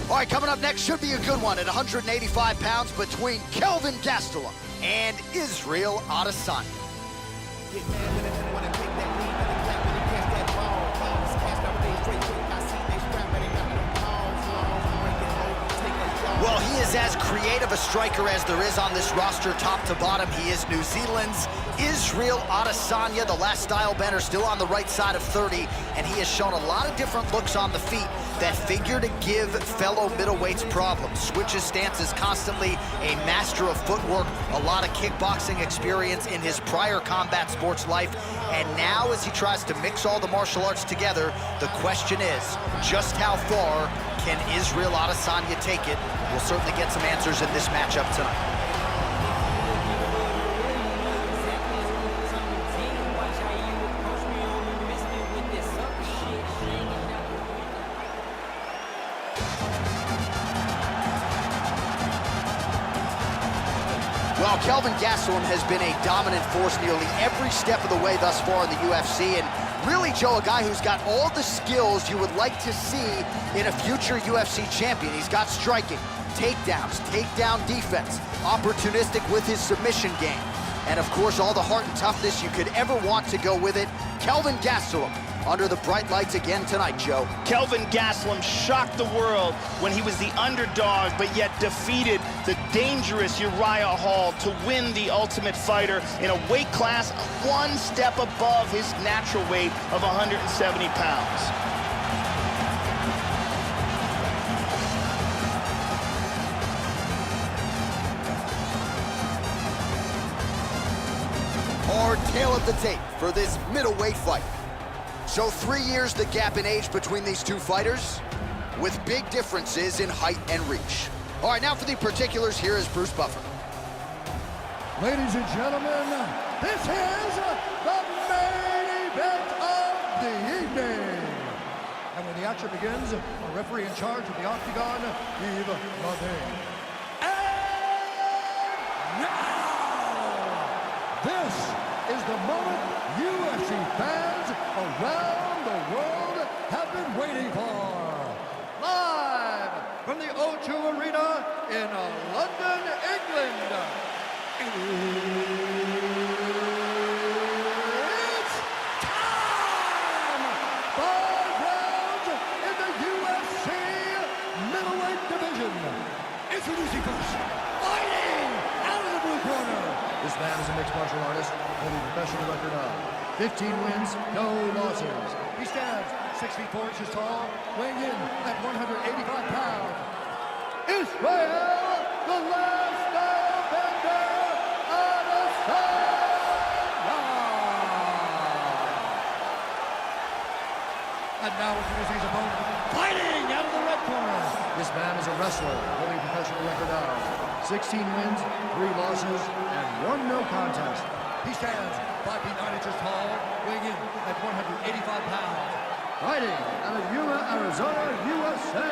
All right, coming up next should be a good one at 185 pounds between Kelvin Gastelum and Israel Adesanya. Well, he is as creative a striker as there is on this roster, top to bottom. He is New Zealand's Israel Adesanya, the last style bender, still on the right side of 30, and he has shown a lot of different looks on the feet that figure to give fellow middleweights problems. Switches stances constantly, a master of footwork, a lot of kickboxing experience in his prior combat sports life, and now as he tries to mix all the martial arts together, the question is, just how far can Israel Adesanya take it? We'll certainly get some answers in this matchup tonight. Well, Kelvin Gastelum has been a dominant force nearly every step of the way thus far in the UFC, and really, Joe, a guy who's got all the skills you would like to see in a future UFC champion. He's got striking, takedowns, takedown defense, opportunistic with his submission game, and of course, all the heart and toughness you could ever want to go with it. Kelvin Gastelum under the bright lights again tonight, Joe. Kelvin Gastelum shocked the world when he was the underdog, but yet defeated the dangerous Uriah Hall to win the Ultimate Fighter in a weight class one step above his natural weight of 170 pounds. Hard tail of the tape for this middleweight fight. So 3 years the gap in age between these two fighters, with big differences in height and reach. All right, now for the particulars, here is Bruce Buffer. Ladies and gentlemen, this is the main event of the evening. And when the action begins, the referee in charge of the Octagon, Yves Lavigne. And now, this is the moment UFC fans around the world have been waiting for. Live from the O2 Arena in London, England. It's time! 5 rounds in the UFC middleweight division. Introducing first, fighting out of the blue corner. This man is a mixed martial artist, holding a professional record of 15 wins, no losses. He stands 6 feet 4 inches tall, weighing in at 185 pounds. Israel, the last style bender, Adesanya. And now introducing his opponent, fighting out of the red corner. This man is a wrestler, holding a professional record of 16 wins, 3 losses, and 1 no contest. He stands 5 feet 9 inches tall, weighing in at 185 pounds. Fighting out of Yuma, Arizona, USA,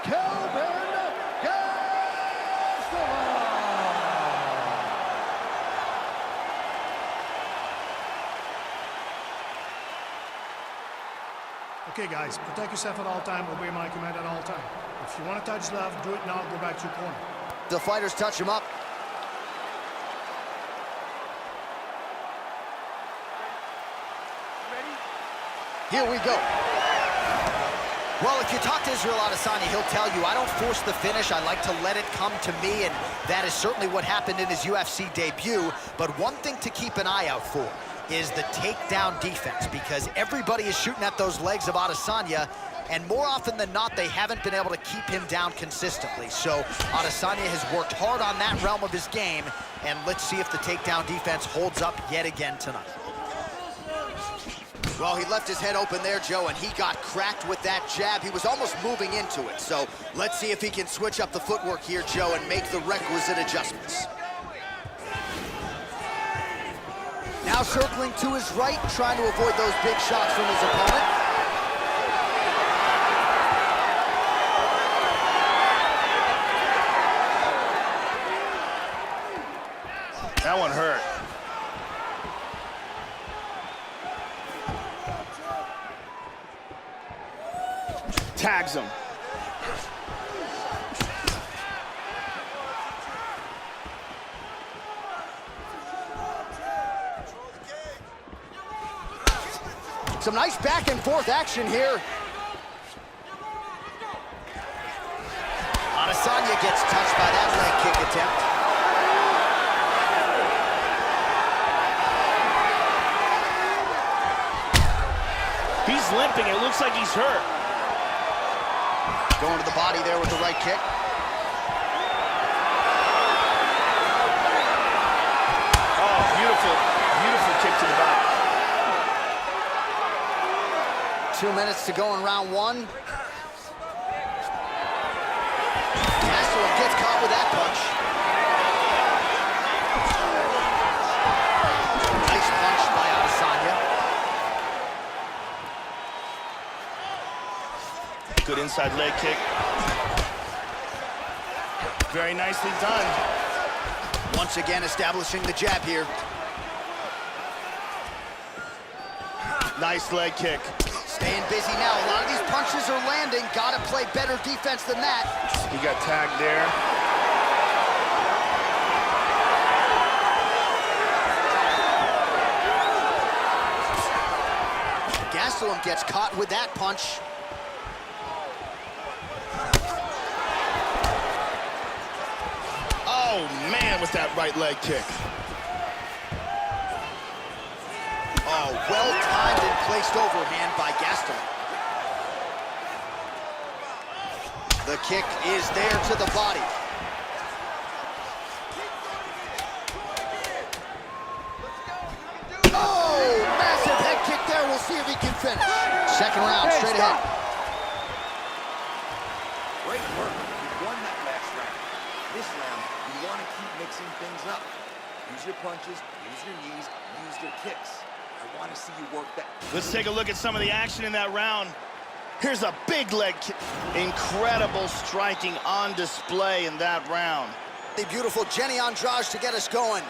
Kelvin Gastelum. Okay, guys, protect yourself at all time, obey my command at all time. If you want to touch left, do it now, go back to your corner. The fighters touch him up. Here we go. Well, if you talk to Israel Adesanya, he'll tell you, I don't force the finish. I like to let it come to me, and that is certainly what happened in his UFC debut. But one thing to keep an eye out for is the takedown defense, because everybody is shooting at those legs of Adesanya, and more often than not, they haven't been able to keep him down consistently. So Adesanya has worked hard on that realm of his game, and let's see if the takedown defense holds up yet again tonight. Well, he left his head open there, Joe, and he got cracked with that jab. He was almost moving into it. So let's see if he can switch up the footwork here, Joe, and make the requisite adjustments. Now circling to his right, trying to avoid those big shots from his opponent. That one hurt. Tags him. Some nice back and forth action here. Adesanya gets touched by that leg kick attempt. He's limping. It looks like he's hurt. Going to the body there with the right kick. Oh, beautiful, beautiful kick to the body. 2 minutes to go in round one. Gastelum gets caught with that punch. Nice punch by Adesanya. Good inside leg kick. Very nicely done. Once again establishing the jab here. Nice leg kick. Staying busy now. A lot of these punches are landing. Gotta play better defense than that. He got tagged there. Gastelum gets caught with that punch. Oh, man, with that right leg kick. Oh, well-timed and placed overhand by Gastelum. The kick is there to the body. Oh, massive head kick there. We'll see if he can finish. Second round, straight ahead. Great work. You won that last round. This round, you want to keep mixing things up. Use your punches, use your knees, use your kicks. I want to see you work that. Let's take a look at some of the action in that round. Here's a big leg kick. Incredible striking on display in that round. The beautiful Jenny Andrade to get us going.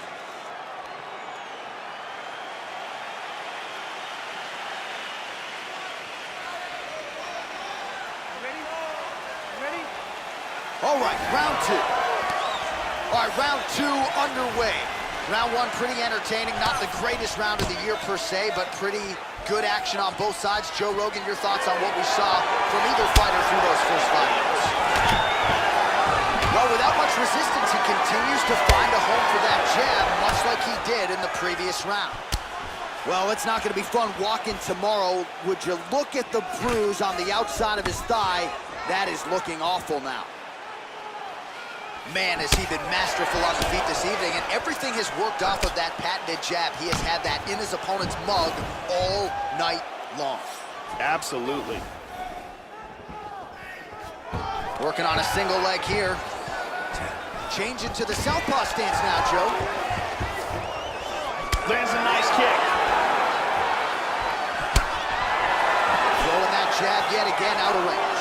Ready? All right, round two. All right, round two underway. Round one pretty entertaining, not the greatest round of the year per se, but pretty good action on both sides. Joe Rogan, your thoughts on what we saw from either fighter through those first 5 minutes? Well, without much resistance, he continues to find a home for that jab, much like he did in the previous round. Well, it's not going to be fun walking tomorrow. Would you look at the bruise on the outside of his thigh? That is looking awful now. Man, has he been masterful on the feet this evening, and everything has worked off of that patented jab. He has had that in his opponent's mug all night long. Absolutely. Working on a single leg here. Changing to the southpaw stance now, Joe. Lands a nice kick. Throwing that jab yet again out of range.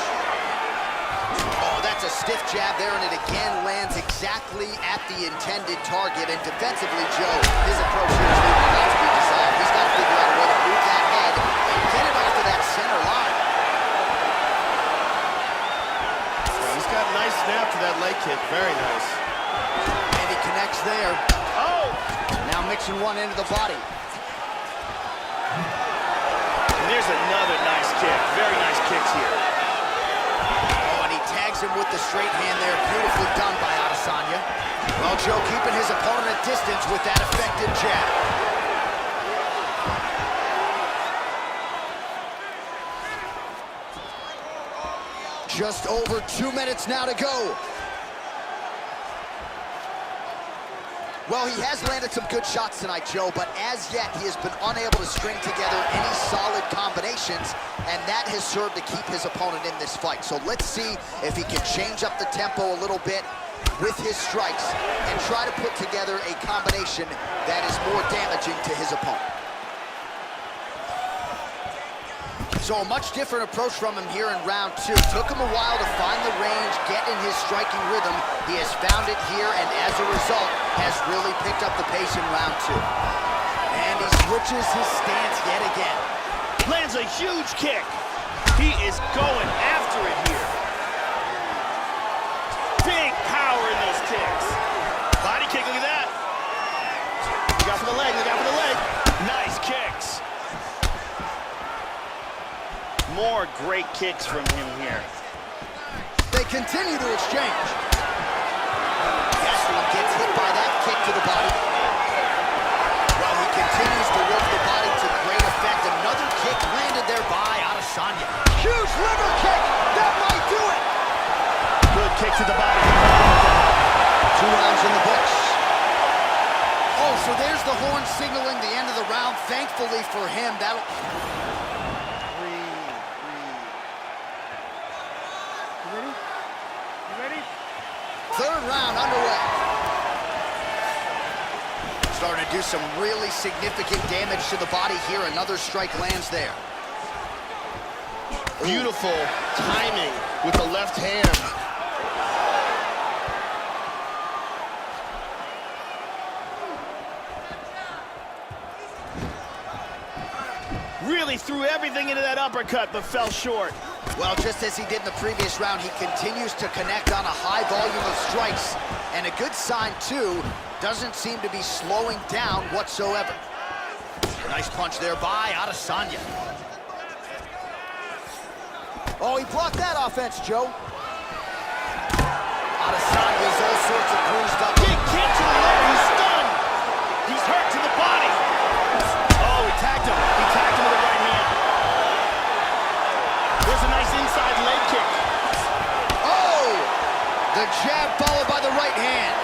Oh, that's a stiff jab there, and it again lands exactly at the intended target. And defensively, Joe, his approach here is leaving a lot to be desired. He's got to figure out a way to move that head and get it off to that center line. He's got a nice snap to that leg kick. Very nice. And he connects there. Oh! Now mixing one into the body. And there's another nice kick. Very nice kicks here. Oh, and he tags him with the straight hand there. Beautifully done by Adesanya. Well, Joe keeping his opponent at distance with that effective jab. Just over 2 minutes now to go. Well, he has landed some good shots tonight, Joe, but as yet, he has been unable to string together any solid combinations, and that has served to keep his opponent in this fight. So let's see if he can change up the tempo a little bit with his strikes and try to put together a combination that is more damaging to his opponent. So a much different approach from him here in round two. Took him a while to find the range, get in his striking rhythm. He has found it here, and as a result, has really picked up the pace in round two. And he switches his stance yet again. Lands a huge kick. He is going after it here. great kicks from him here. They continue to exchange. Gastelum gets hit by that kick to the body. Well, he continues to work the body to great effect. Another kick landed there by Adesanya. Huge liver kick. That might do it. Good kick to the body. 2 rounds in the books. Oh, so there's the horn signaling the end of the round. Thankfully for him, that'll... Third round underway. Starting to do some really significant damage to the body here. Another strike lands there. Beautiful timing with the left hand. Really threw everything into that uppercut, but fell short. Well, just as he did in the previous round, he continues to connect on a high volume of strikes. And a good sign, too, doesn't seem to be slowing down whatsoever. Nice punch there by Adesanya. Oh, he blocked that offense, Joe. Adesanya's all sorts of bruised up. Big kick to the leg, he's stunned. He's hurt to the body. Oh, he tagged him. He tagged him with the right hand. There's a nice inside leg kick. Oh! The jab followed by the right hand.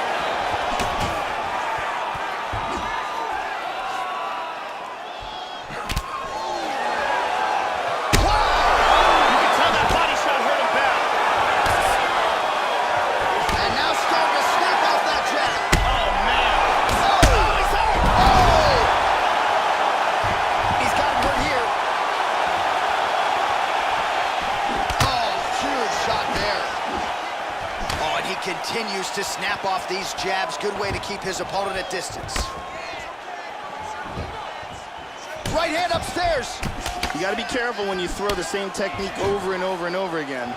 Continues to snap off these jabs. Good way to keep his opponent at distance. Right hand upstairs. You got to be careful when you throw the same technique over and over and over again.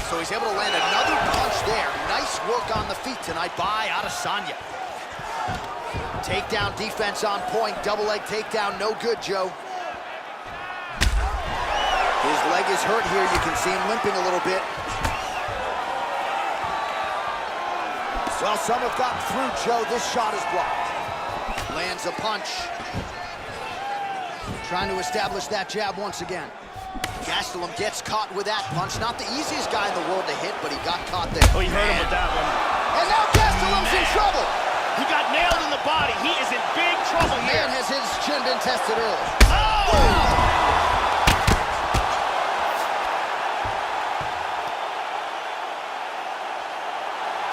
So he's able to land another punch there. Nice work on the feet tonight by Adesanya. Takedown defense on point. Double leg takedown, no good, Joe. His leg is hurt here. You can see him limping a little bit. Well, some have gotten through, Joe. This shot is blocked. Lands a punch. Trying to establish that jab once again. Gastelum gets caught with that punch. Not the easiest guy in the world to hit, but he got caught there. Oh, he hurt him with that one. And now Gastelum's in trouble. He got nailed in the body. He is in big trouble here. Man, has his chin been tested early. Oh!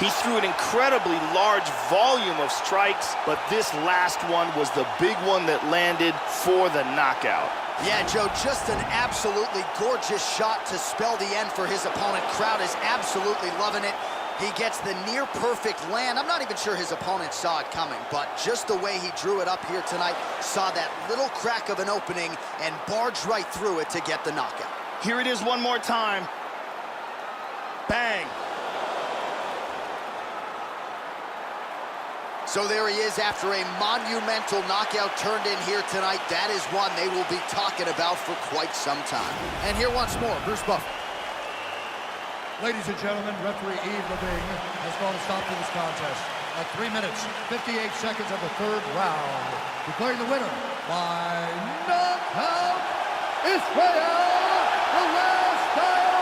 He threw an incredibly large volume of strikes, but this last one was the big one that landed for the knockout. Yeah, Joe, just an absolutely gorgeous shot to spell the end for his opponent. Crowd is absolutely loving it. He gets the near-perfect land. I'm not even sure his opponent saw it coming, but just the way he drew it up here tonight, saw that little crack of an opening and barged right through it to get the knockout. Here it is one more time. Bang. So there he is after a monumental knockout turned in here tonight. That is one they will be talking about for quite some time. And here once more, Bruce Buffer. Ladies and gentlemen, referee Yves Leving has called a stop to this contest at 3 minutes, 58 seconds of the third round. Declaring the winner by knockout, Israel Adesanya.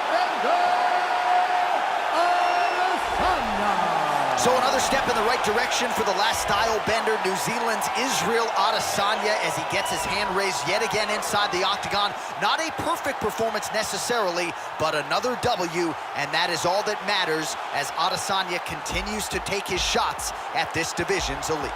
So another step in the right direction for the last style bender, New Zealand's Israel Adesanya, as he gets his hand raised yet again inside the octagon. Not a perfect performance necessarily, but another W, and that is all that matters as Adesanya continues to take his shots at this division's elite.